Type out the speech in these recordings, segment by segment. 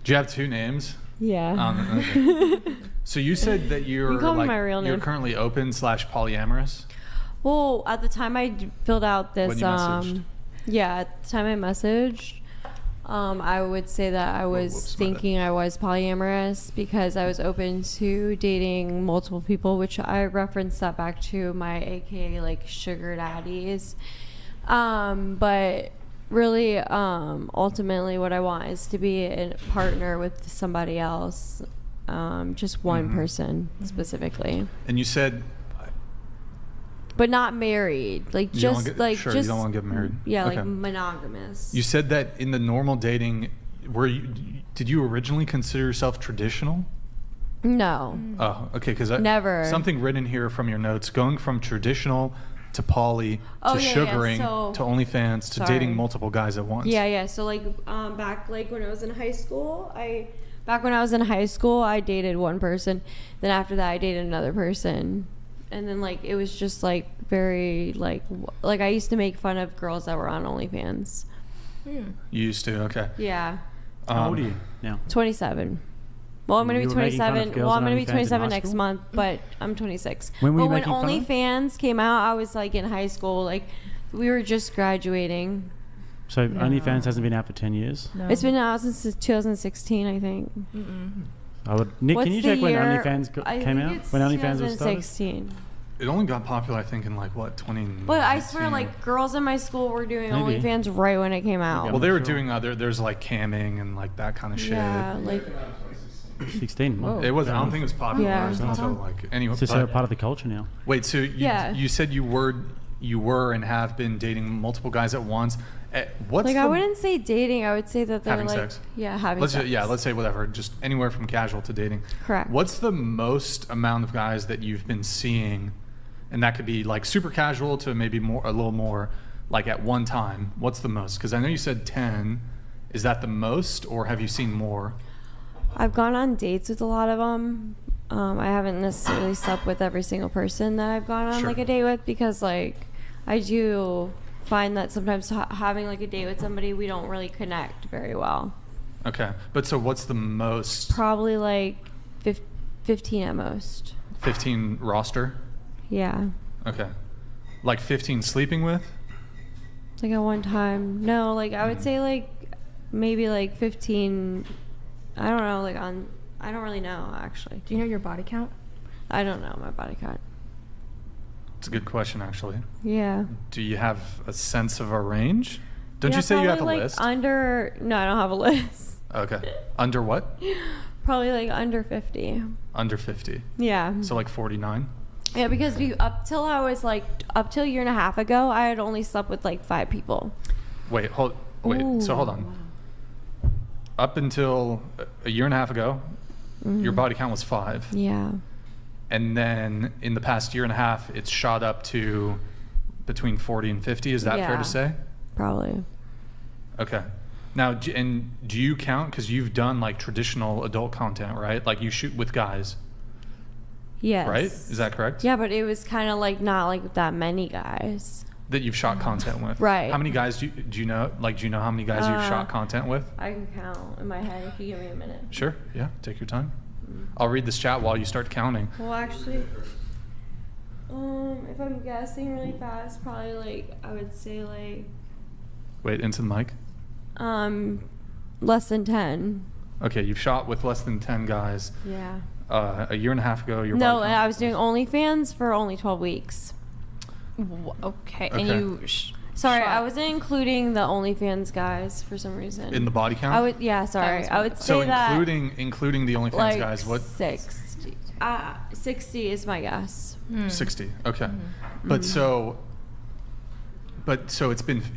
Do you have two names? Yeah. Okay. So you said that you're You call me my real name. You're currently open / polyamorous. Well, at the time I filled out this, When you messaged. yeah, at the time I messaged, I would say that I was thinking I was polyamorous because I was open to dating multiple people, which I referenced that back to my AKA like sugar daddies. But really, ultimately what I want is to be a partner with somebody else, just one person specifically. And you said, but not married, like you just don't like sure, just you don't want to get married. Yeah, Okay. like monogamous. You said that in the normal dating, did you originally consider yourself traditional? No. Oh, okay, because Never. Something written here from your notes, going from traditional to poly to sugaring to OnlyFans to dating multiple guys at once. Yeah. So like back like when I was in high school, I dated one person. Then after that, I dated another person. And then like it was just like very like I used to make fun of girls that were on OnlyFans. You used to, okay. Yeah. How old are you now? 27. Well, I'm gonna be 27. Well, I'm gonna be 27 next month, but I'm 26. When were you when making fun of? OnlyFans came out, I was like in high school. Like we were just graduating. So OnlyFans hasn't been out for 10 years? No. It's been out since 2016, I think. Nick, What's can you the check when year? OnlyFans came out? When OnlyFans was started? 2016. It only got popular, I think, in like what, 20. But I swear, like girls in my school were doing Maybe. OnlyFans right when it came out. Well, they were doing there's like camming and like that kind of shit. Yeah, like 16. Whoa. It was. I don't think it was popular Yeah. until like anyway. It's just a part of the culture now. Wait, so you said you were and have been dating multiple guys at once. What's I wouldn't say dating. I would say that they're having like sex? Yeah, having sex. Let's say whatever, just anywhere from casual to dating. Correct. What's the most amount of guys that you've been seeing, and that could be like super casual to maybe a little more, like at one time? What's the most? Because I know you said 10. Is that the most, or have you seen more? I've gone on dates with a lot of them. I haven't necessarily slept with every single person that I've gone on like a date with because like I do find that sometimes having like a date with somebody, we don't really connect very well. Okay, but so what's the most? Probably like 15 at most. 15 roster? Yeah. Okay. Like 15 sleeping with? Like at one time. No, like I would say like maybe like 15. I don't know, like I don't really know actually. Do you know your body count? I don't know my body count. It's a good question, actually. Yeah. Do you have a sense of a range? Don't Yeah, you say you have a probably, like, list? No, I don't have a list. Okay. Under what? Probably like under 50. Under 50. Yeah. So like 49? Yeah, because up till a year and a half ago, I had only slept with like 5 people. Wait, so hold on. Up until a year and a half ago, your body count was 5. Yeah. And then in the past year and a half, it's shot up to between 40 and 50. Is that fair to say? Probably. Okay. Now, do you count? Because you've done like traditional adult content, right? Like you shoot with guys. Yes. Right? Is that correct? Yeah, but it was kind of like not like that many guys. That you've shot content with. Right. How many guys do you know? Like, do you know how many guys you've shot content with? I can count in my head if you give me a minute. Sure. Yeah. Take your time. I'll read this chat while you start counting. Well, actually, if I'm guessing really fast, probably like I would say like Wait, into the mic. less than 10. Okay, you've shot with less than 10 guys. Yeah. A year and a half ago, your No, body and count I was doing OnlyFans for only 12 weeks. Okay. Okay. And you Sorry, shot- I wasn't including the OnlyFans guys for some reason. in the body count. I would, yeah, sorry. I would say so that including the OnlyFans like guys, what? 60. 60 is my guess. 60. Okay. But so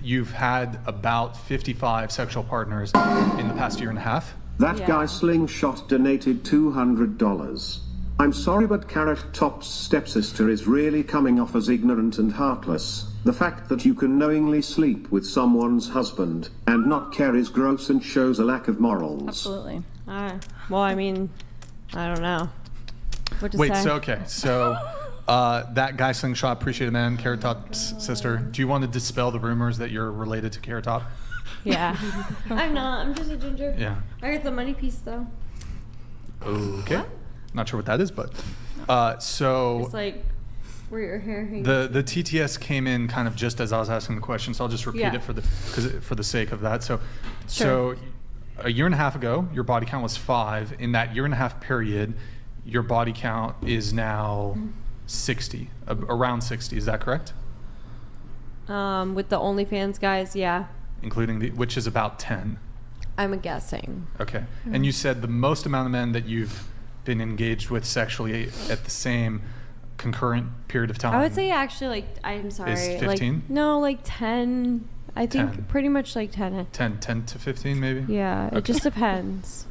you've had about 55 sexual partners in the past year and a half. That Yeah. guy Slingshot donated $200. I'm sorry, but Carrot Top's stepsister is really coming off as ignorant and heartless. The fact that you can knowingly sleep with someone's husband and not care is gross and shows a lack of morals. Absolutely. Well, I mean, I don't know. What to Wait, say. so that guy Slingshot, appreciate it, man. Carrot Top's sister. Do you want to dispel the rumors that you're related to Carrot Top? Yeah. I'm not. I'm just a ginger. Yeah. I got the money piece though. Okay. Not sure what that is, but so It's like where your hair hangs. the TTS came in kind of just as I was asking the question, so I'll just repeat it for the sake of that. So a year and a half ago, your body count was 5. In that year and a half period, your body count is now 60, around 60. Is that correct? With the OnlyFans guys, yeah. Including which is about 10. I'm guessing. Okay. And you said the most amount of men that you've been engaged with sexually at the same concurrent period of time. I would say actually like I'm sorry. Is 15? Like, no, like 10. I think 10. pretty much like 10. 10 to 15 maybe? Yeah, Okay. it just depends.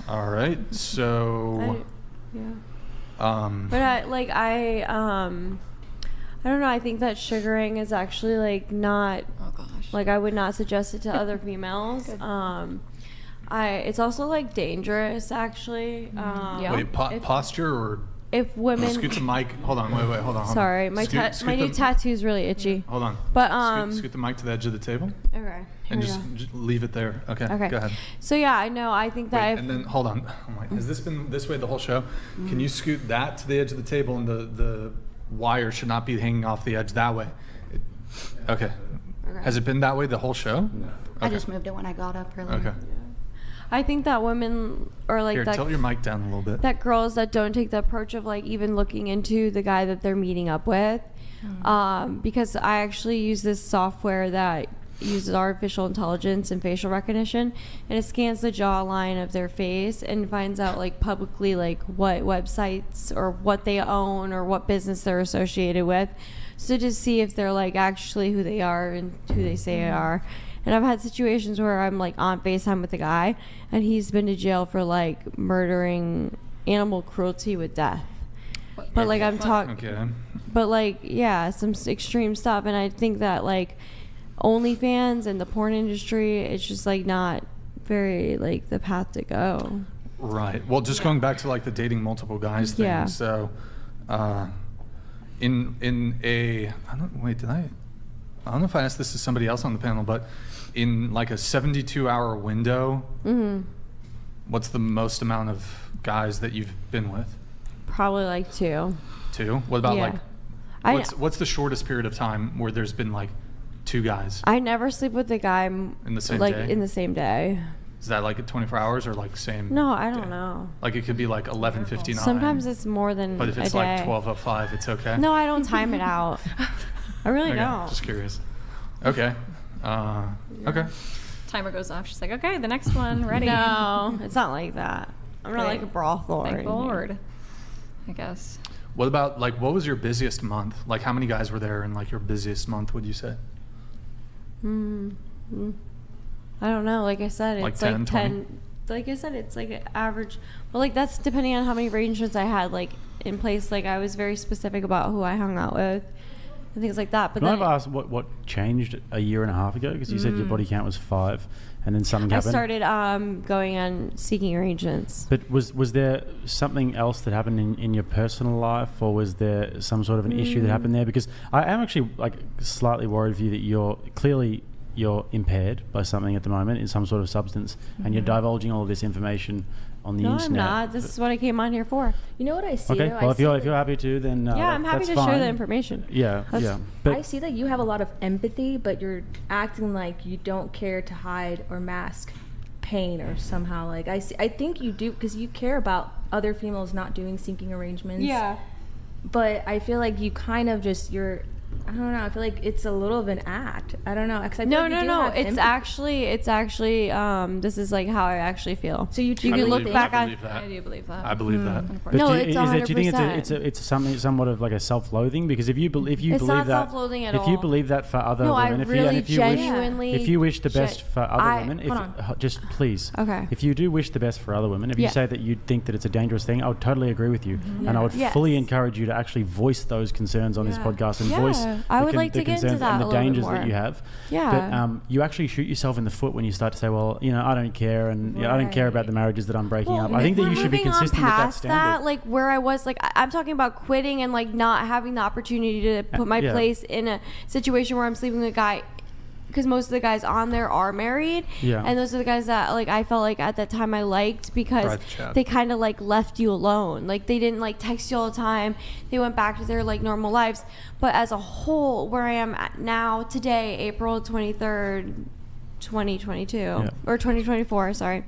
All right. So but I don't know, I think that sugaring is actually like not like I would not suggest it to other females. It's also like dangerous actually. Wait, posture or if women scoot the mic. Hold on, wait, hold on. Sorry, my new tattoo is really itchy. Hold on. But scoot the mic to the edge of the table. Okay. And just leave it there. Okay. Go ahead. So yeah, I know. I think that. And then hold on. Oh my, has this been this way the whole show? Can you scoot that to the edge of the table, and the wire should not be hanging off the edge that way? Okay. Has it been that way the whole show? No. I just moved it when I got up earlier. Okay. I think that women are like Here, that. tilt your mic down a little bit. That girls that don't take the approach of like even looking into the guy that they're meeting up with, because I actually use this software that uses artificial intelligence and facial recognition, and it scans the jawline of their face and finds out like publicly like what websites or what they own or what business they're associated with, so to see if they're like actually who they are and who they say they are. And I've had situations where I'm like on FaceTime with a guy and he's been to jail for like murdering animal cruelty with death. But like I'm talking, but like yeah, some extreme stuff. And I think that like OnlyFans and the porn industry, it's just like not very like the path to go. Right. Well, just going back to like the dating multiple guys thing. Yeah. So, in a I don't know if I asked this to somebody else on the panel, but in like a 72-hour window, what's the most amount of guys that you've been with? Probably like 2. 2? What about like, what's the shortest period of time where there's been like 2 guys? I never sleep with a guy in the same like day? in the same day. Is that like at 24 hours or like same? No, I don't day? know. Like it could be like 11:59. Sometimes it's more than But if it's a like day. 12:05, it's okay? No, I don't time it out. I really don't. Just curious. Okay. Okay. Timer goes off. She's like, okay, the next one, ready. No, it's not like that. I'm not like a brothel. Thank Lord, I guess. What about like what was your busiest month? Like how many guys were there in like your busiest month, would you say? I don't know. Like I said, Like it's 10, like 10. Like I said, it's like an average. Well, like that's depending on how many arrangements I had like in place. Like I was very specific about who I hung out with and things like that. But Can I then have asked what changed a year and a half ago? Because you said your body count was 5, and then something I happened. started going on seeking arrangements. But was there something else that happened in your personal life, or was there some sort of an issue that happened there? Because I am actually like slightly worried for you that you're impaired by something at the moment in some sort of substance, and you're divulging all of this information on the internet. No, I'm not. This is what I came on here for. You know what I see? Okay, though? well, if you're happy to, then Yeah, I'm happy that's to fine. share the information. Yeah, yeah. But I see that you have a lot of empathy, but you're acting like you don't care to hide or mask pain or somehow like I think you do because you care about other females not doing seeking arrangements. Yeah. But I feel like you kind of just I don't know. I feel like it's a little of an act. I don't know. 'Cause I feel like you do have It's empathy. actually. This is like how I actually feel. So you can look back I on. believe that. I do believe that. I believe that. But No, do you, it's do you think 100%. it's something somewhat of like a self-loathing? Because if you It's believe not that, self-loathing at if you all. believe that for other No, I women, really if you wish, genuinely. if you wish the best for other women, hold on. just please, Okay. if you do wish the best for other women, if you Yeah. say that you think that it's a dangerous thing, I would totally agree with you, and I would Yes. fully encourage you to actually voice those concerns on this podcast and Yeah. voice I would the, like the to get into concerns that and a the little bit dangers more. that you have. Yeah. But you actually shoot yourself in the foot when you start to say, well, I don't care, and I don't care about the marriages that I'm breaking up. I think that you should be consistent with that past standard. like where I was, like I'm talking about quitting and like not having the opportunity to put my yeah. place in a situation where I'm sleeping with a guy because most of the guys on there are married. Yeah. And those are the guys that like I felt like at that time I liked because Private chat. they kind of like left you alone. Like they didn't like text you all the time. They went back to their like normal lives. But as a whole, where I am at now today, April 23rd, 2022 or 2024, sorry.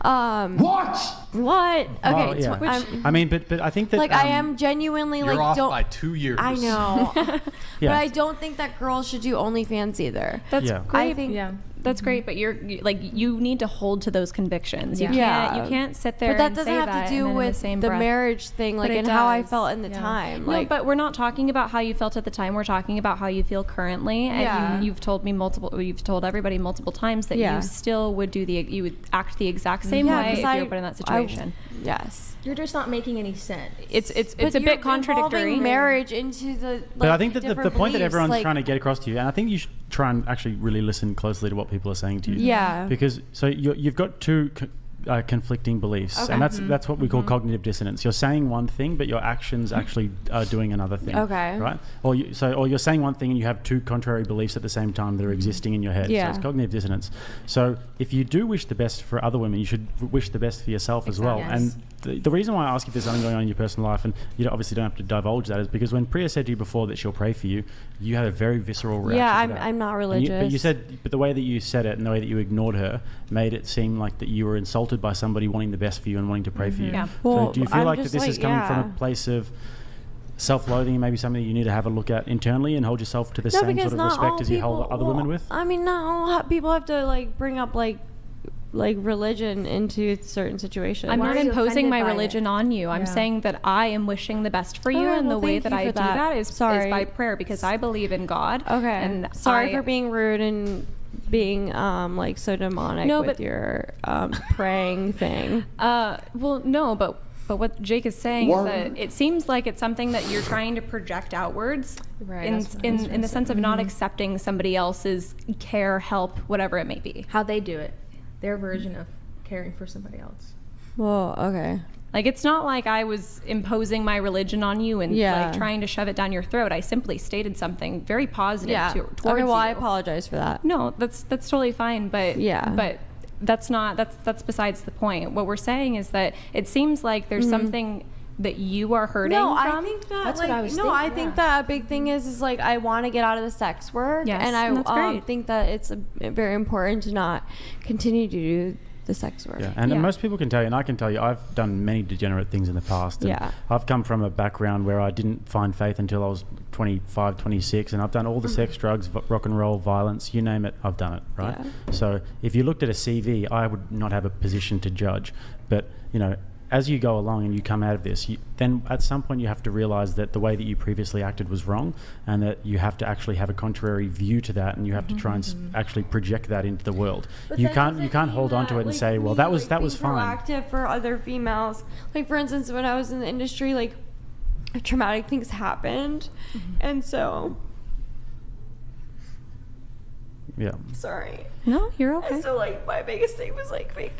What? Okay. Well, yeah. I mean, but I think that like I am genuinely You're like off don't. by 2 years. I know, Yeah. but I don't think that girls should do OnlyFans either. That's Yeah. great. I think That's great, but you need to hold to those convictions. Yeah. You can't sit there. But that and doesn't say have that to do and then in with the, same the breath. marriage thing, like But it and how I does. felt in the Yeah. time. No, Like, but we're not talking about how you felt at the time. We're talking about how you feel currently, and Yeah. you've told everybody multiple times that Yeah. you still would you would act the exact same Yeah, way 'cause if you were put in that situation. yes. You're just not making any sense. It's But a you're bit contradictory. involving marriage into the. Like, But I think that the different point that beliefs, everyone's like, trying to get across to you, and I think you should try and actually really listen closely to what people are saying to you. Yeah. Because so you've got two conflicting beliefs, Okay. and that's what we call cognitive dissonance. You're saying one thing, but your actions actually are doing another thing. Okay. Right? Or you're saying one thing and you have two contrary beliefs at the same time that are existing in your head. Yeah. So it's cognitive dissonance. So if you do wish the best for other women, you should wish the best for yourself as well. Exactly. And the reason why I ask if there's something going on in your personal life, and you obviously don't have to divulge that, is because when Priya said to you before that she'll pray for you, you had a very visceral reaction. Yeah, to that. I'm not And but you religious. said, but the way that you said it and the way that you ignored her made it seem like that you were insulted by somebody wanting the best for you and wanting to pray for you. Yeah. Well, So do you feel I'm like that just this is like, coming from yeah. a place of self-loathing and maybe something that you need to have a look at internally and hold yourself to the same sort of respect as you hold other women with? I mean, not all people have to like bring up like religion into certain situations. I'm Why not are you imposing offended my by it? religion on you. I'm Yeah. saying that I am wishing the best for you, Okay, and well, the way thank that you I for do that. that is Sorry. by prayer, because I believe in God. Okay. And Sorry for being rude and being like so demonic No, with but- your praying thing. Well, no, but what Jake is saying is that it seems like it's something that you're trying to project outwards, Right, in that's what I was trying in the to sense say. of not accepting somebody else's care, help, whatever it may be. How they do it, their version of caring for somebody else. Well, okay. Like, it's not like I was imposing my religion on you and Yeah. like trying to shove it down your throat. I simply stated something very positive Yeah. towards Okay, well, you. I apologize for that. No, that's totally fine, but Yeah. but that's besides the point. What we're saying is that it seems like there's something that you are hurting No, from. I think that That's like what I was no, thinking, I think yeah. that a big thing is like I want to get out of the sex work, Yes, and I and that's great. think that it's very important to not continue to do the sex work. Yeah, and Yeah. most people can tell you, and I can tell you, I've done many degenerate things in the past. And Yeah. I've come from a background where I didn't find faith until I was 25, 26, and I've done all the sex, drugs, rock and roll, violence, you name it, I've done it, right? Yeah. So if you looked at a CV, I would not have a position to judge. But, as you go along and you come out of this, then at some point you have to realize that the way that you previously acted was wrong, and that you have to actually have a contrary view to that, and you have to try and actually project that into the world. But You that can't doesn't can't mean hold on to that, it and like, say, well, me, that was like, being fine. proactive for other females. Like for instance, when I was in the industry, like traumatic things happened, and so Yeah. sorry. No, you're okay. And so like my biggest thing was like making.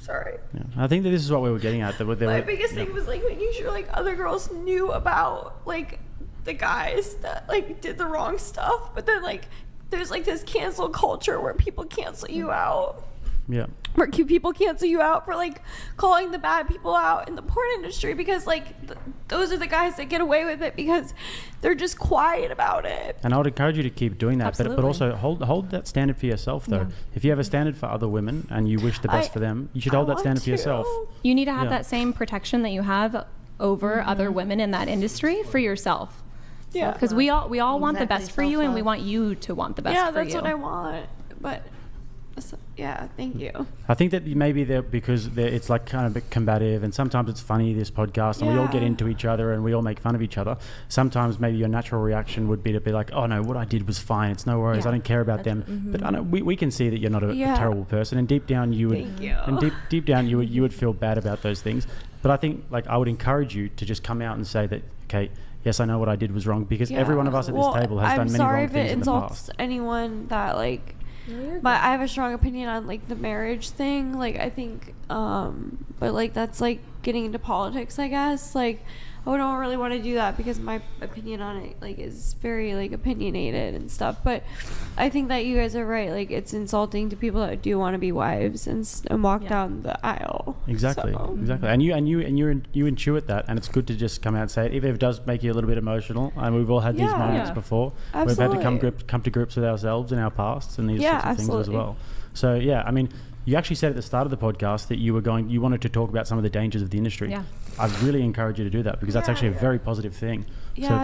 Sorry. Yeah. I think that this is what we were getting at. My biggest thing was like making sure like other girls knew about like the guys that like did the wrong stuff, but then like there's like this cancel culture where people cancel you out. Yeah. Where people cancel you out for like calling the bad people out in the porn industry because like those are the guys that get away with it because they're just quiet about it. And I would encourage you to keep doing that, but Absolutely. also hold that standard for yourself, though. Yeah. If you have a standard for other women and you wish the best for them, you should hold that standard for yourself. You need to have Yeah. that same protection that you have over other women in that industry for yourself. Yeah. Because we all want the Exactly, best for you, and we self-love. want you to want the best Yeah, for you. that's what I want. But yeah, thank you. I think that maybe it's like kind of a bit combative, and sometimes it's funny, this podcast, and we all get Yeah. into each other and we all make fun of each other. Sometimes maybe your natural reaction would be to be like, oh no, what I did was fine, it's no worries, Yeah. I don't care about them. But I know we can see that you're not a Yeah. terrible person, and deep down you would Thank you. and deep down you would feel bad about those things. But I think like I would encourage you to just come out and say that, okay, yes, I know what I did was wrong, because every one of us at this table has done many wrong things in the I'm sorry if it past. insults anyone that like. No, you're But good. I have a strong opinion on like the marriage thing. Like I think, but like that's like getting into politics, I guess. Like I don't really want to do that because my opinion on it like is very like opinionated and stuff. But I think that you guys are right. Like it's insulting to people that do want to be wives and walk down the aisle. Exactly, So. exactly. And you intuit that, and it's good to just come out and say it, even if it does make you a little bit emotional. And we've all had these moments before. Absolutely. We've had to come to grips with ourselves and our pasts and these sorts of things as well. So I mean, you actually said at the start of the podcast that you wanted to talk about some of the dangers of the industry. Yeah. I really encourage you to do that because that's actually a very positive thing. So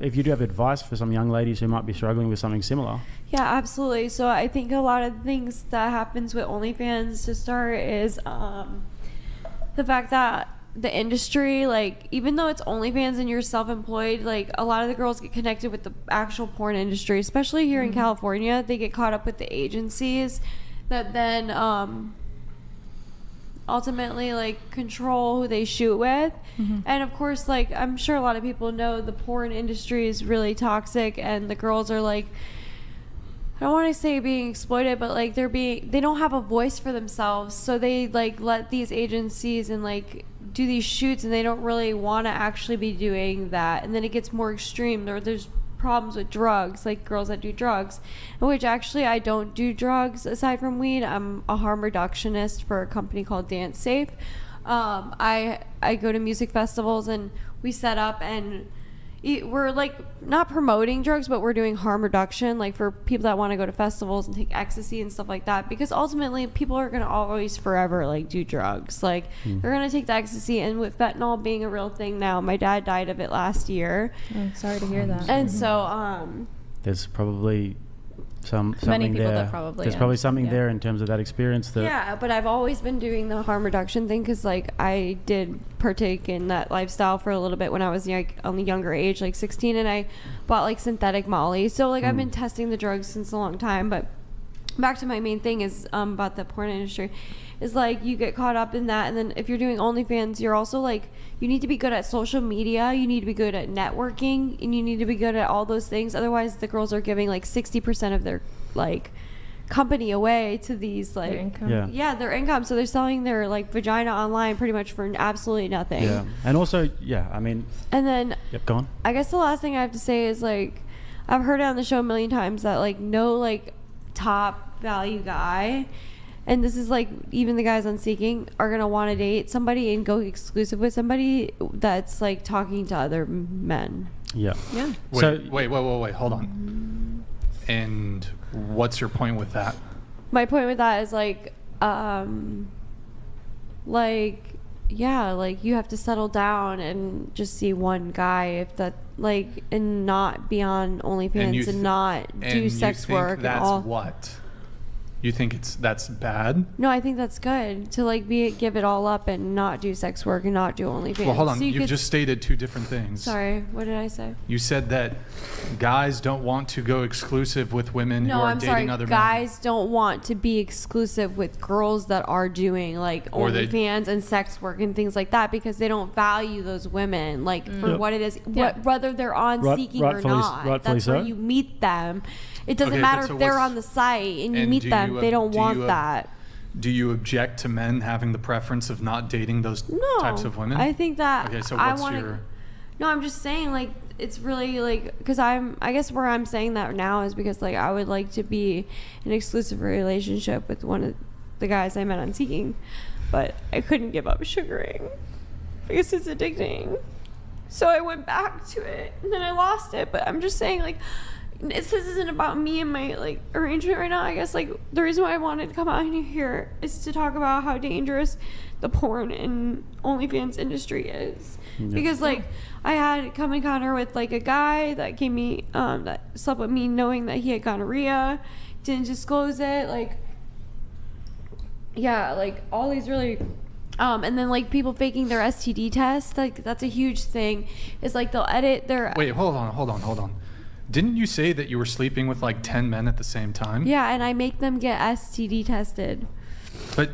if you do have advice for some young ladies who might be struggling with something similar. Yeah, absolutely. So I think a lot of things that happens with OnlyFans to start is the fact that the industry, like even though it's OnlyFans and you're self-employed, like a lot of the girls get connected with the actual porn industry, especially here in California. They get caught up with the agencies that then ultimately like control who they shoot with. And of course, like I'm sure a lot of people know the porn industry is really toxic and the girls are like, I don't want to say being exploited, but like they don't have a voice for themselves, so they like let these agencies and like do these shoots and they don't really want to actually be doing that. And then it gets more extreme. There's problems with drugs, like girls that do drugs, which actually I don't do drugs aside from weed. I'm a harm reductionist for a company called Dance Safe. I go to music festivals and we set up and we're like not promoting drugs, but we're doing harm reduction, like for people that want to go to festivals and take ecstasy and stuff like that, because ultimately people are going to always forever like do drugs, like they're going to take the ecstasy. And with fentanyl being a real thing now, my dad died of it last year. I'm sorry to hear that. And so There's probably something Many people there. that probably There's probably something there in terms of that experience. That yeah, but I've always been doing the harm reduction thing because like I did partake in that lifestyle for a little bit when I was like on the younger age, like 16, and I bought like synthetic Molly. So like I've been testing the drugs since a long time. But back to my main thing is about the porn industry is like you get caught up in that, and then if you're doing OnlyFans, you're also like you need to be good at social media, you need to be good at networking, and you need to be good at all those things. Otherwise the girls are giving like 60% of their like company away to these like Their income. their income, so they're selling their like vagina online pretty much for absolutely nothing. And also I mean, and then go on. I guess the last thing I have to say is like I've heard it on the show a million times that like no like top value guy, and this is like even the guys on Seeking are gonna want to date somebody and go exclusive with somebody that's like talking to other men. Yeah. Wait, hold on. And what's your point with that? My point with that is like you have to settle down and just see one guy, if that like, and not be on OnlyFans and not do sex work and all. What? You think that's bad? No, I think that's good to like give it all up and not do sex work and not do OnlyFans. Well, hold on. So You've just stated two different things. Sorry, what did I say? You said that guys don't want to go exclusive with women who are dating other men. Guys don't want to be exclusive with girls that are doing like OnlyFans and sex work and things like that because they don't value those women like for what it is, whether they're on Seeking or not. That's where you meet them. It doesn't matter if they're on the site and you meet them. They don't want that. Do you object to men having the preference of not dating those types of women? I think that. Okay, so what's your? No, I'm just saying like it's really like because I guess where I'm saying that now is because like I would like to be in an exclusive relationship with one of the guys I met on Seeking, but I couldn't give up sugaring because it's addicting. So I went back to it and then I lost it. But I'm just saying like. This isn't about me and my like arrangement right now. I guess like the reason why I wanted to come out here is to talk about how dangerous the porn and OnlyFans industry is. Because like I had come encounter with like a guy that gave me that slept with me knowing that he had gonorrhea, didn't disclose it, like like all these really and then like people faking their STD test, like that's a huge thing. Is like they'll edit their hold on. Didn't you say that you were sleeping with like 10 men at the same time? Yeah, and I make them get STD tested. But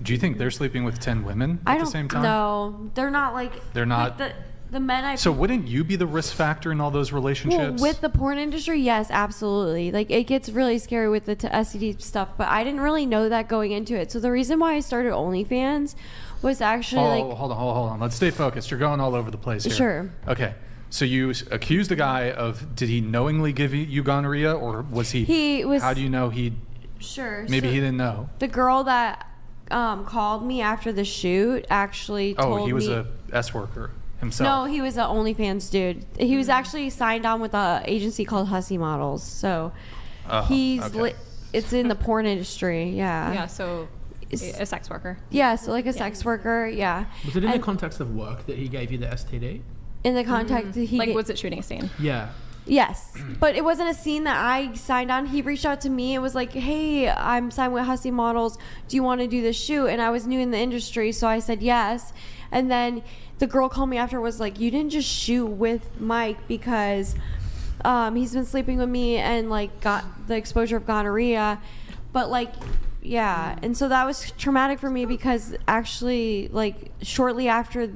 do you think they're sleeping with 10 women at the same time? No, they're not like. They're not. Like The men I So wouldn't you be the risk factor in all those relationships? Well, with the porn industry, yes, absolutely. Like, it gets really scary with the STD stuff, but I didn't really know that going into it. So the reason why I started OnlyFans was actually hold on. Let's stay focused. You're going all over the place here. Sure. Okay. So you accused a guy of, did he knowingly give you gonorrhea, or was he? He was. How do you know he? Sure. Maybe so he didn't know. The girl that called me after the shoot actually told me. Oh, he was a S worker himself. No, he was an OnlyFans dude. He was actually signed on with an agency called Hussy Models. So he's okay. it's in the porn industry. Yeah. Yeah, so a sex worker. Yeah, so like a sex worker. Yeah. Was it in the context of work that he gave you the STD? In the context, Like, was it shooting a scene? Yeah. Yes, but it wasn't a scene that I signed on. He reached out to me and was like, "Hey, I'm signed with Hussy Models. Do you want to do this shoot?" And I was new in the industry, so I said yes. And then the girl called me after, was like, "You didn't just shoot with Mike because he's been sleeping with me and like got the exposure of gonorrhea." But like, yeah, and so that was traumatic for me because actually, like, shortly after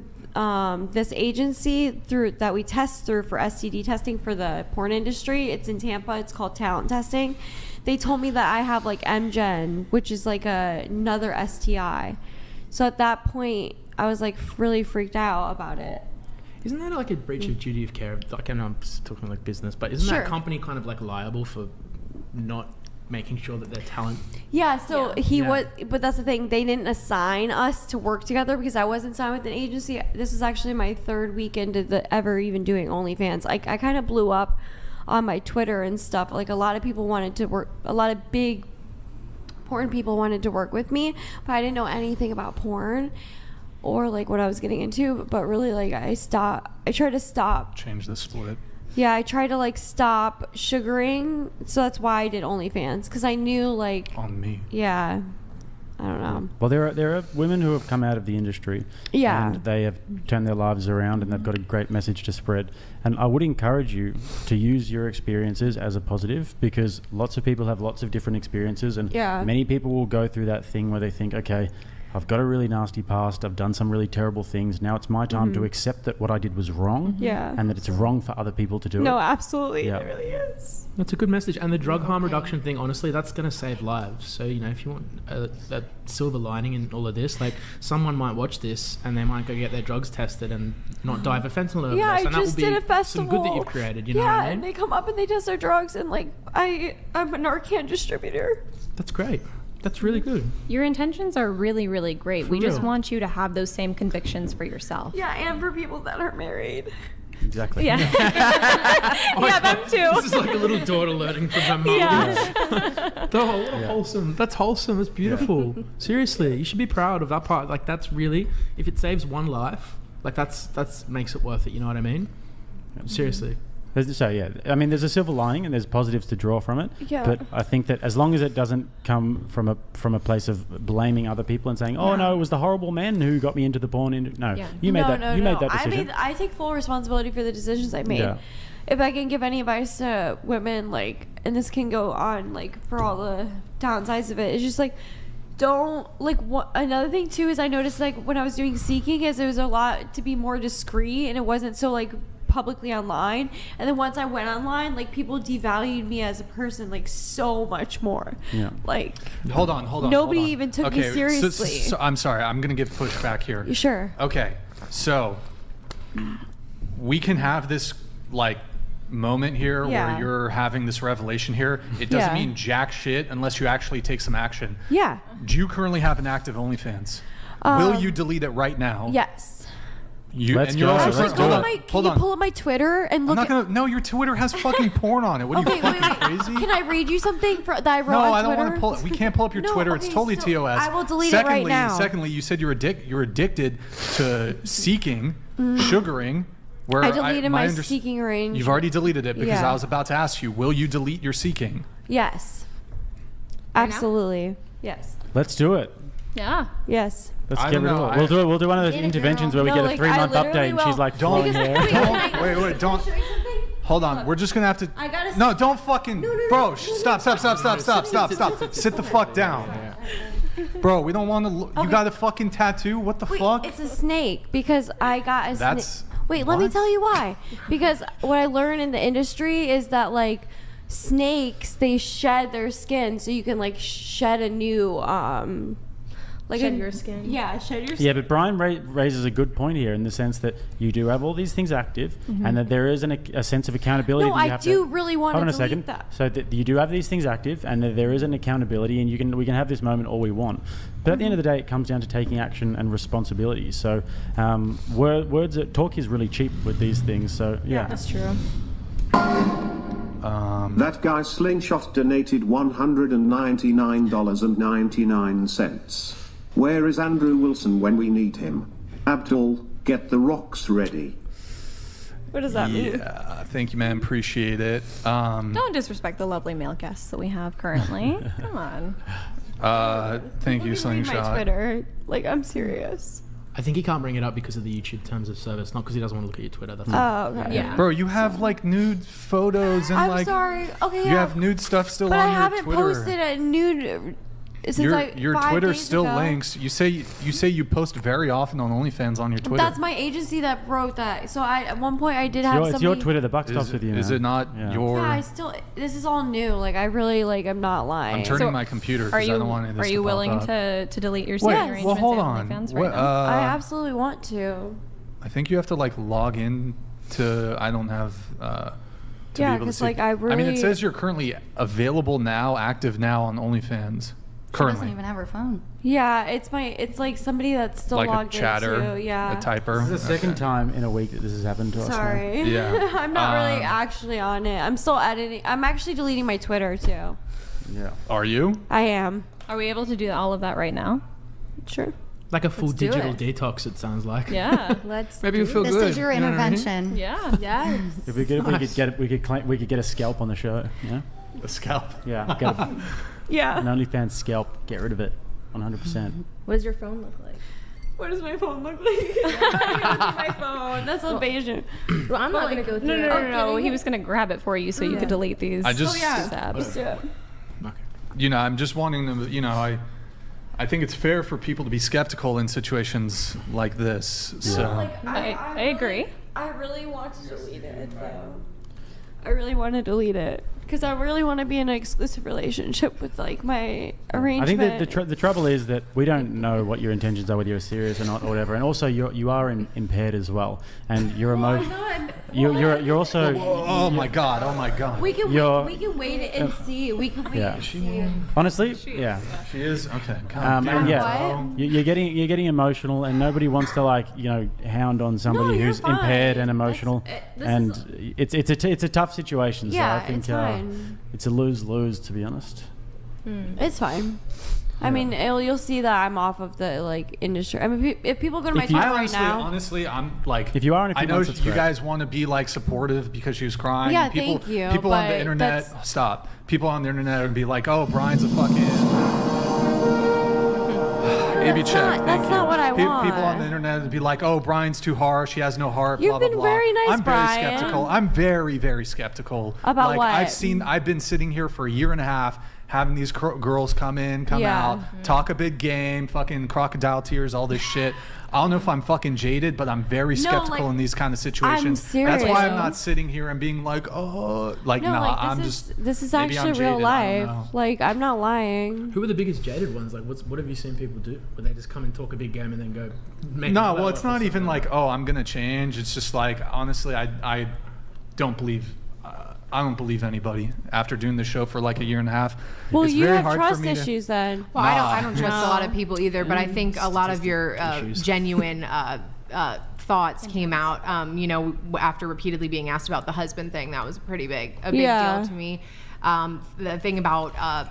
this agency that we test through for STD testing for the porn industry, it's in Tampa, it's called Talent Testing. They told me that I have like MGen, which is like another STI. So at that point I was like really freaked out about it. Isn't that like a breach of duty of care? Like, I know I'm talking like business, but isn't Sure. that company kind of like liable for not making sure that their talent? Yeah, so Yeah. he Yeah. was, but that's the thing, they didn't assign us to work together because I wasn't signed with an agency. This is actually my third weekend of ever even doing OnlyFans. I kind of blew up on my Twitter and stuff. Like, a lot of people wanted to work, a lot of big porn people wanted to work with me, but I didn't know anything about porn or like what I was getting into. But really, like, I tried to stop. Change the split. Yeah, I tried to like stop sugaring, so that's why I did OnlyFans, because I knew like, On me. yeah, I don't know. Well, there are women who have come out of the industry, Yeah. and they have turned their lives around, and they've got a great message to spread. And I would encourage you to use your experiences as a positive, because lots of people have lots of different experiences, and Yeah. many people will go through that thing where they think, okay, I've got a really nasty past, I've done some really terrible things, now it's my time to accept that what I did was wrong, Yeah. and that it's wrong for other people to do No, it. absolutely, Yeah. it really is. That's a good message. And the drug harm reduction thing, honestly, that's going to save lives. So, you know, if you want a silver lining in all of this, like, someone might watch this and they might go get their drugs tested and not die of a fentanyl overdose. Yeah, I and that just will be did a festival. some good that you've created, you know yeah, what I mean? and they come up and they test their drugs, and like, I'm a Narcan distributor. That's great. That's really good. Your intentions are really, really great. For We just real. want you to have those same convictions for yourself. Yeah, and for people that are married. Exactly. Yeah. Yeah, them too. This is like a little daughter learning from her mum. Yeah. Wholesome. That's wholesome. It's beautiful. Seriously, you should be proud of that part. Like, that's really, if it saves one life, like, that's makes it worth it. You know what I mean? Seriously. So yeah, I mean, there's a silver lining and there's positives to draw from it. Yeah. But I think that as long as it doesn't come from a place of blaming other people and saying, "Oh no, it was the horrible men who got me into the porn," no, Yeah. you made that. You made that decision. I take full responsibility for the decisions I made. Yeah. If I can give any advice to women, like, and this can go on, like, for all the downsides of it, it's just like, don't, like, what another thing too is I noticed, like, when I was doing Seeking, is it was a lot to be more discreet, and it wasn't so like publicly online. And then once I went online, like, people devalued me as a person like so much more. Yeah. Like, Hold on. Nobody hold on. even took me Okay, seriously. So I'm sorry. I'm going to give pushback here. you sure? Okay, so we can have this like moment here Yeah. where you're having this revelation here. It doesn't Yeah. mean jack shit unless you actually take some action. Yeah. Do you currently have an active OnlyFans? Will you delete it right now? Yes. Let's and you're go. also Let's hold do on, it. hold Can on. you pull up my Twitter and I'm look not at... gonna. No, your Twitter has fucking porn on it. What are you Okay, fucking wait. crazy? Can I read you something that I wrote No, on I don't Twitter? want to pull it. We can't pull up your No, Twitter. It's okay, totally so TOS. I will delete it right now. Secondly, you said you're addicted to seeking, sugaring. Where I deleted my underst- Seeking range. You've already deleted it because Yeah. I was about to ask you, will you delete your seeking? Yes. Right now? Absolutely. Yes. Let's do it. Yeah. Yes. Let's I get don't rid know, of it. We'll do it. We'll do one of those Get it, interventions girl. where we No, get a like, I 3-month literally update, and she's will. like, Don't. "Fine, yeah." Wait, don't. Show you something? Hold on. We're just gonna have to. I gotta No, s- don't fucking. Bro, stop. Sit the fuck down. Bro, we don't want to. You got a fucking tattoo? What the Wait, fuck? it's a snake because I got a That's snake. Wait, let me What? tell you why. Because what I learned in the industry is that like snakes, they shed their skin, so you can like shed a new Shed your skin. Yeah, shed your skin. Yeah, but Brian raises a good point here in the sense that you do have all these things active, and that there is a sense of accountability. No, that you I have do to, really want to hold on a delete second. that. So that you do have these things active, and that there is an accountability, and we can have this moment all we want. But at the end of the day, it comes down to taking action and responsibility. So talk is really cheap with these things. So yeah. That's true. That guy Slingshot donated $199.99. Where is Andrew Wilson when we need him? Abdul, get the rocks ready. What does that mean? Yeah, thank you, man. Appreciate it. Don't disrespect the lovely male guests that we have currently. Come on. Thank you, People can read my Slingshot. Twitter. Like, I'm serious. I think he can't bring it up because of the YouTube terms of service, not because he doesn't want to look at your Twitter. That's all. Oh, okay. Yeah. Bro, you have like nude photos and I'm like sorry. Okay, you yeah. have nude stuff still But on I your haven't Twitter. posted a nude since like your 5 Twitter days still ago. links. You say you post very often on OnlyFans on your Twitter. That's my agency that wrote that. So at one point I did have It's somebody. your Twitter. The buck stops with you. Is man. it not Yeah. your? Yeah, I still. This is all new. Like I really like. I'm not lying. I'm turning my computer Are because I you don't want any of this are you to pop willing up. to delete your Wait, seating Yes. arrangements well, hold on on. OnlyFans What, right now? I absolutely want to. I think you have to like log in to. I don't have. To Yeah, be able to 'cause, see. like, I I mean, it really- says you're currently available now, active now on OnlyFans. She Currently, doesn't even have her phone. Yeah, it's like somebody that's still like a logged chatter, into. Yeah. a typer. This is the second Okay. time in a week that this has happened to us. now. Sorry. Yeah. I'm not really actually on it. I'm still editing. I'm actually deleting my Twitter too. Yeah. Are you? I am. Are we able to do all of that right now? Sure. Like a full Let's do digital it. detox, it sounds like. Yeah. Let's. Maybe you feel This good. is your you know what I mean? intervention. Yeah. Yes. If we could, we could get a scalp on the show. Yeah. The scalp. Yeah. Get an Yeah. OnlyFans scalp. Get rid of it. 100%. What does your phone look like? What does my phone look like? my phone. That's invasion. Well, I'm not gonna go through. No. He was gonna grab it for you so you could delete these. I just, these apps. Let's do it. Okay. you know, I'm just wanting to, you know, I think it's fair for people to be skeptical in situations like this. So I agree. I really want to delete it, though. I really want to delete it because I really want to be in an exclusive relationship with like my I arrangement. think that the trouble is that we don't know what your intentions are, whether you're serious or not, or whatever. And also, you are impaired as well, and you're you're also. oh my god, oh my god. We can You're- wait it and see. We can wait Yeah. and see. Honestly, yeah. She is okay. God damn. And yeah, What? you're getting emotional, and nobody wants to like hound on somebody you're who's fine. impaired and emotional, This and it's a tough situation. Yeah, so I think it's fine. it's a lose-lose, to be honest. It's fine. I mean, you'll see that I'm off of the like industry. I mean, if people go to my If you- Twitter I right now, honestly, I'm like. If you are in a few I know months, it's you great. guys want to be like supportive because she was crying. Yeah, and people, thank you, People on the but internet, that's- stop. People on the internet would be like, "Oh, Brian's a fucking." Maybe check. not- Thank that's you. not what I want. People on the internet would be like, "Oh, Brian's too harsh. He has no heart." You've blah, blah, been blah. very nice, I'm very Brian. skeptical. I'm very, very skeptical. About like, what? I've been sitting here for a year and a half. Having these girls come in, come Yeah. out, talk a big game, fucking crocodile tears, all this shit. I don't know if I'm fucking jaded, but I'm very skeptical in these kind of situations. That's why I'm serious. not sitting here and being like, oh, like, no, nah, like I'm this just. this is maybe I'm actually real jaded, I don't life. know. Like I'm not lying. Who are the biggest jaded ones? Like, what have you seen people do? Where they just come and talk a big game and then go. Make No, it well, it's blow up not or even something? like, oh, I'm gonna change. It's just like, honestly, I don't believe. I don't believe anybody after doing the show for like a year and a half. Well, it's you very have hard trust for me issues then. Well, I don't Nah. trust a lot of people either, but I think a lot of your issues. genuine thoughts came out. After repeatedly being asked about the husband thing, that was a big Yeah. deal to me. The thing about a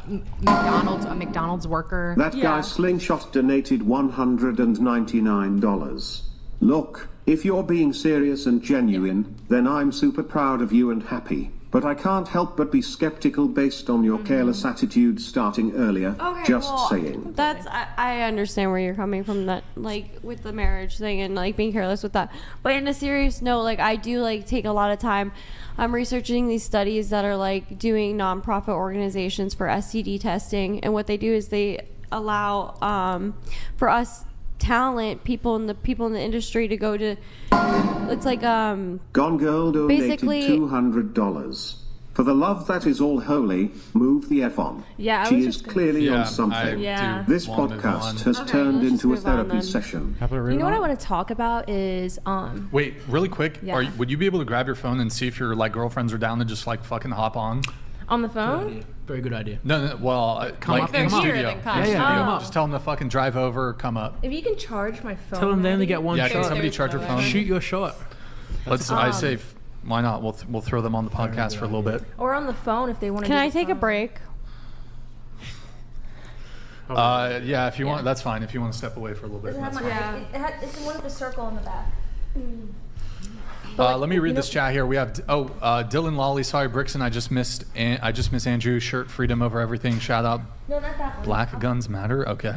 McDonald's worker. That guy Slingshot donated $199. Look, if you're being serious and genuine, then I'm super proud of you and happy. But I can't help but be skeptical based on your careless attitude starting earlier. Okay, Just well, saying. That's I understand where you're coming from, that like with the marriage thing and like being careless with that. But in a serious note, like I do like take a lot of time. I'm researching these studies that are like doing nonprofit organizations for STD testing, and what they do is they allow for us talent, people in the industry to go to. It's like Gone Girl donated basically $200. For the love that is all holy, move the F on. Yeah, I she was is just gonna- clearly Yeah, on something. Yeah. This wanna move on. podcast has Okay, turned let's just into a move on therapy then. session. You know what I want to talk about is Wait, really quick. Yeah. Would you be able to grab your phone and see if your like girlfriends are down to just like fucking hop on? on the Good phone. idea. Very good idea. No. Well, Come like up, in come up. studio. Then come. In Yeah, studio. come up. Just tell them to fucking drive over, come up. If you can charge my phone. Tell them they only maybe? get one Yeah, can shot. somebody charge your phone? Shoot your shot. I say, why not? We'll throw them on the podcast for a little bit. Or on the phone if they want to. Can I take a break? Yeah, if you want, that's fine. If you want to step away for a little bit. Does it have that's my, fine. it's in one of the circle in the back. Let me read this chat here. We have Dylan Lawley. Sorry, Brixton. I just missed Andrew. Shirt freedom over everything. Shout out. No, not that one. Black guns matter. Okay.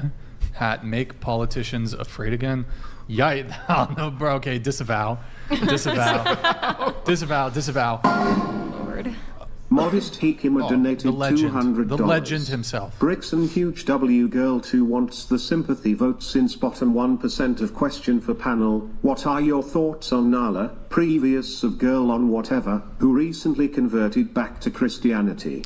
Hat make politicians afraid again. Yite. Oh, no, bro. Okay, disavow. Disavow. Lord. Modest Hikima Oh, donated the legend. $200. The legend himself. Brixton Huge W Girl 2 wants the sympathy vote since bottom 1% of question for panel. What are your thoughts on Nala, previous of Girl on Whatever, who recently converted back to Christianity?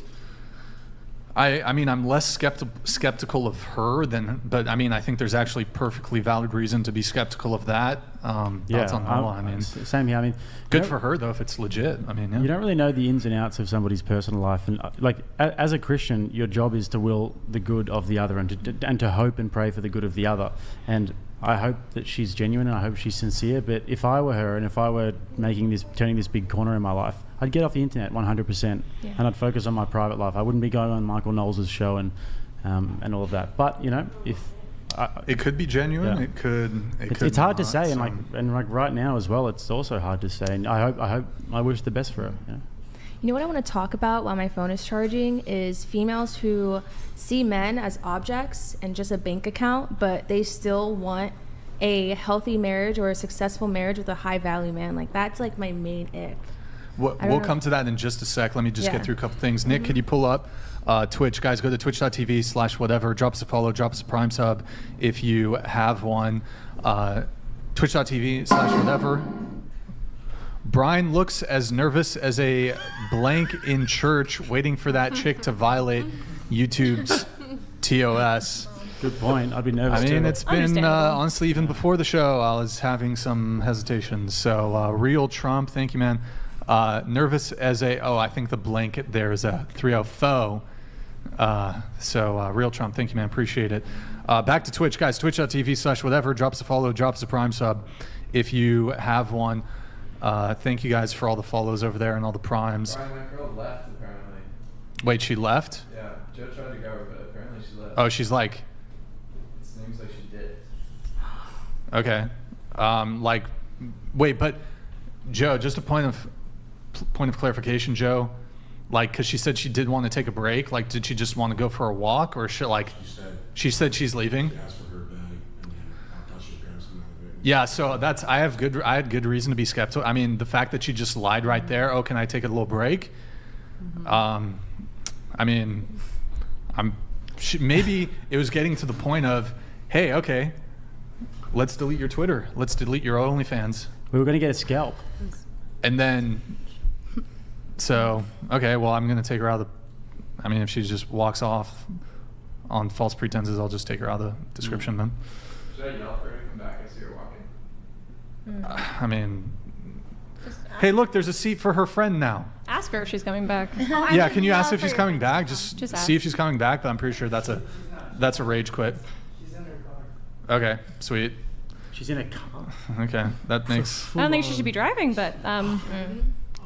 I mean, I'm less skeptical of her but I mean, I think there's actually perfectly valid reason to be skeptical of that. Thoughts on Nala? I mean, same here. I mean, good for her though if it's legit. I mean, yeah. You don't really know the ins and outs of somebody's personal life, and as a Christian, your job is to will the good of the other and to hope and pray for the good of the other. And I hope that she's genuine and I hope she's sincere. But if I were her and if I were turning this big corner in my life, I'd get off the internet 100%, and I'd focus on my private life. I wouldn't be going on Michael Knowles' show and all of that. But you know, it could be genuine. Yeah. It could. It's hard to not, say, so. and right now as well, it's also hard to say. And I wish the best for her. Yeah. You know what I want to talk about while my phone is charging is females who see men as objects and just a bank account, but they still want a healthy marriage or a successful marriage with a high value man. Like that's like my main ick. We'll know. come to that in just a sec. Let me just Yeah. get through a couple things. Nick, can you pull up Twitch? Guys, go to twitch.tv/whatever. Drop us a follow. Drop us a Prime sub if you have one. Twitch.tv/whatever. Brian looks as nervous as a blank in church waiting for that chick to violate YouTube's TOS. Good point. I'd be nervous. I mean, too. it's been, honestly, even before the show, I was having some hesitations. So, Real Trump, thank you, man. Nervous as I think the blanket there is a 3-0 foe. Real Trump, thank you, man. Appreciate it. Back to Twitch, guys. Twitch.tv/whatever. Drop us a follow, drop us a Prime sub if you have one. Thank you guys for all the follows over there and all the Primes. Brian, my girl left, apparently. Wait, she left? Yeah, Joe tried to go, but apparently she left. Oh, she's like... It seems like she did. Okay. Wait, but Joe, just a point of clarification, Joe. Like, because she said she did want to take a break. Like, did she just want to go for a walk, or she said she's leaving? Asked for her bag, and I thought she was going to come out of it. Yeah. So I had good reason to be skeptical. I mean, the fact that she just lied right there. Oh, can I take a little break? I mean, maybe it was getting to the point of, hey, okay, let's delete your Twitter. Let's delete your OnlyFans. We were going to get a scalp. And then, so, okay, well, I'm going to take her out of the, I mean, if she just walks off on false pretenses, I'll just take her out of the description then. Should I yell for her to come back? I see her walking. I mean, hey, look, there's a seat for her friend now. Ask her if she's coming back. Yeah, can you ask if she's coming back? Just ask. see if she's coming back, but I'm pretty sure that's a rage quit. She's in her car. Okay, sweet. She's in a car. Okay, that makes... I don't think she should be driving, but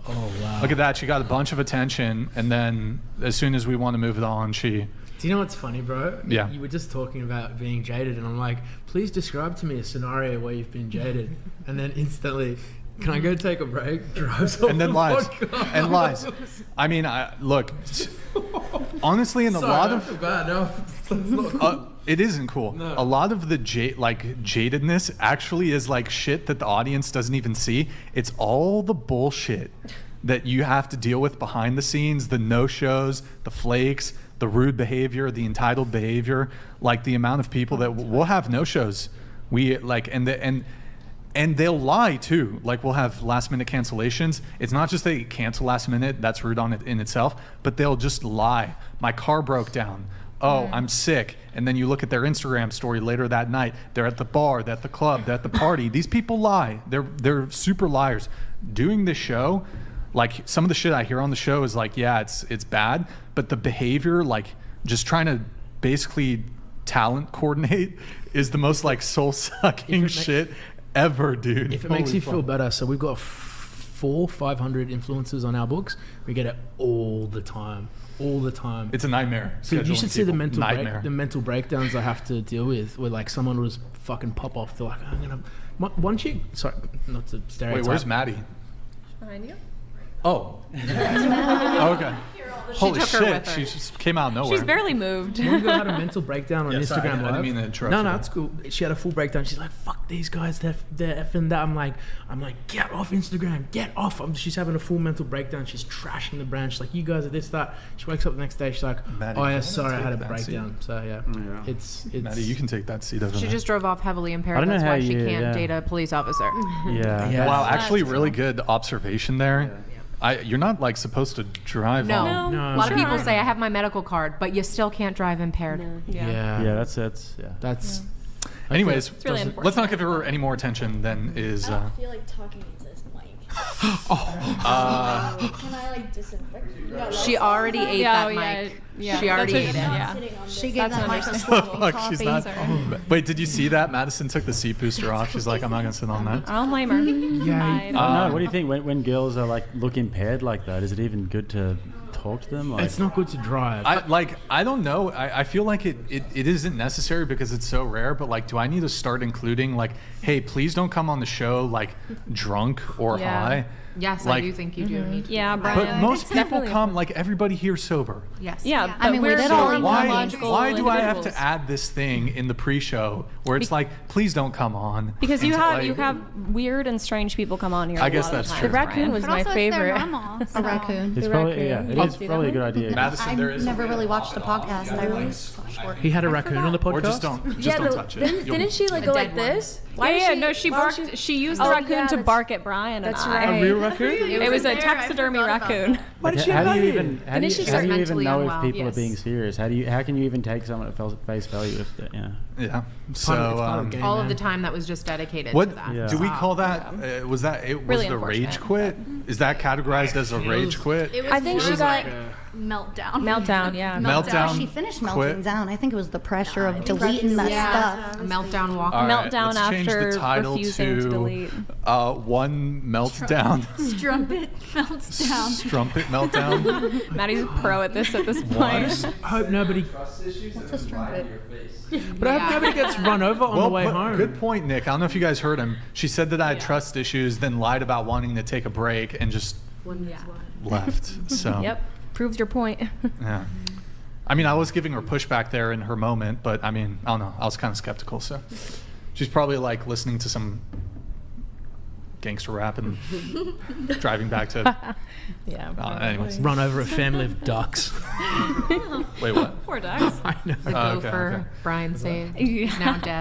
Oh wow. Look at that, she got a bunch of attention, and then as soon as we want to move it on, she... Do you know what's funny, bro? Yeah. You were just talking about being jaded, and I'm like, please describe to me a scenario where you've been jaded, and then instantly, can I go take a break? Drives off And then the lies. podcast. And lies. I mean, look, honestly, in a Sorry, lot I of... feel bad. No, that's not cool. It isn't cool. No. A lot of the jadedness actually is like shit that the audience doesn't even see. It's all the bullshit that you have to deal with behind the scenes, the no-shows, the flakes, the rude behavior, the entitled behavior. Like the amount of people that we'll have no-shows We like, and they'll lie too. Like we'll have last minute cancellations. It's not just they cancel last minute. That's rude on it in itself, but they'll just lie. My car broke down. Oh, I'm sick. And then you look at their Instagram story later that night. They're at the bar, they're at the club, they're at the party. These people lie. They're super liars. Doing this show, like some of the shit I hear on the show is like, yeah, it's bad, but the behavior, like just trying to basically talent coordinate is the most like soul-sucking shit ever, dude. If it makes you feel better, so we've got 500 influencers on our books. We get it all the time. It's a nightmare. So you should see the Nightmare. mental breakdowns I have to deal with, where like someone was fucking pop off. They're like, I'm gonna. One chick. Sorry, not to stereotype. Wait, where's Maddie? Behind you. Oh. Okay. Holy took her shit, with her. she just came out of nowhere. She's barely moved. One girl had a mental breakdown on Yeah, sorry, Instagram I Live. didn't mean to interrupt No, you. it's cool. She had a full breakdown. She's like, "Fuck these guys, they're effing that." I'm like, get off Instagram, get off. She's having a full mental breakdown. She's trashing the brand. She's like, "You guys are this, that." She wakes up the next day. She's like, Maddie, "Oh do you yeah, wanna sorry, I take had a that breakdown." seat? So yeah, it's Maddie, you can take that seat over She there. just drove off heavily I impaired. don't know That's how why she you- can't yeah. date a police officer. Yeah. Wow, actually, really good observation there. You're not like supposed to drive No. on. A lot of people say I have my medical card, but you still can't drive impaired. Yeah. Yeah, that's yeah. That's. Anyways, really let's not give her any more attention than is. I don't feel like talking into this mic. Can I like disinfect? She already ate that mic. Yeah. She already ate it. Yeah. She gave that mic a sloppy Fuck, copy. she's not. Wait, did you see that? Madison took the seat booster off. She's like, I'm not gonna sit on that. I don't blame her. Yeah. No, what do you think when girls are like look impaired like that? Is it even good to talk to them? Like, It's not good to drive. I don't know. I feel like it isn't necessary because it's so rare. But like, do I need to start including like, hey, please don't come on the show like drunk or Yeah. high. Yes, I Like- do think you do need to. Yeah, do Brian. that. But most people definitely come like everybody here sober. Yes. Yeah, I mean, we're we did so all So eat why logical do I have individuals. to add this thing in the pre-show where it's like, please don't come on? Because you And have weird and strange people come on here. I a guess lot of that's the true. The time, raccoon Brian. was But my also, it's their favorite. normal, it's so- probably it raccoon. is See that probably a one? good idea. Madison, there I is never really watched the podcast. I really He had a raccoon on the podcast. Or just don't touch it. You'll- Didn't she like A go dead like one. this? She why was barked. She used the Oh, raccoon yeah, to that's- bark at Brian and that's I. right. A real raccoon? It was a taxidermy raccoon. What did she How do you hide? even how do Didn't you, she how start do you even mentally know unwell? if people Yes. are being serious? How can you even take someone at face value if they, yeah. Yeah. It's So part of the game, All of man. the time that was just dedicated what to that. Yeah. do we call that? Was that it? Was Really the rage unfortunate. quit? Is that categorized as a rage quit? It was I think she more got like meltdown. Meltdown, yeah. Meltdown. She finished quit. melting down. I think it was the pressure of deleting that stuff. A meltdown walk. All right, Meltdown let's change after the title refusing to delete. One meltdown. Strumpet melts down. Strumpet meltdown. Maddie's a pro at this One. point. I hope nobody. What's a strumpet? But I hope nobody gets run over on the way but home. good point, Nick. I don't know if you guys heard him. She said that I had trust issues, then lied about wanting to take a break and just left. So Yep. Proved your point. yeah. I mean, I was giving her pushback there in her moment, but I mean, I don't know. I was kind of skeptical. So she's probably like listening to some gangster rap and driving back to. Yeah. Anyways, Run over a family of ducks. wait, what? Poor ducks. I know. The Oh, okay, gopher okay. Brian saved, Yeah. now dead.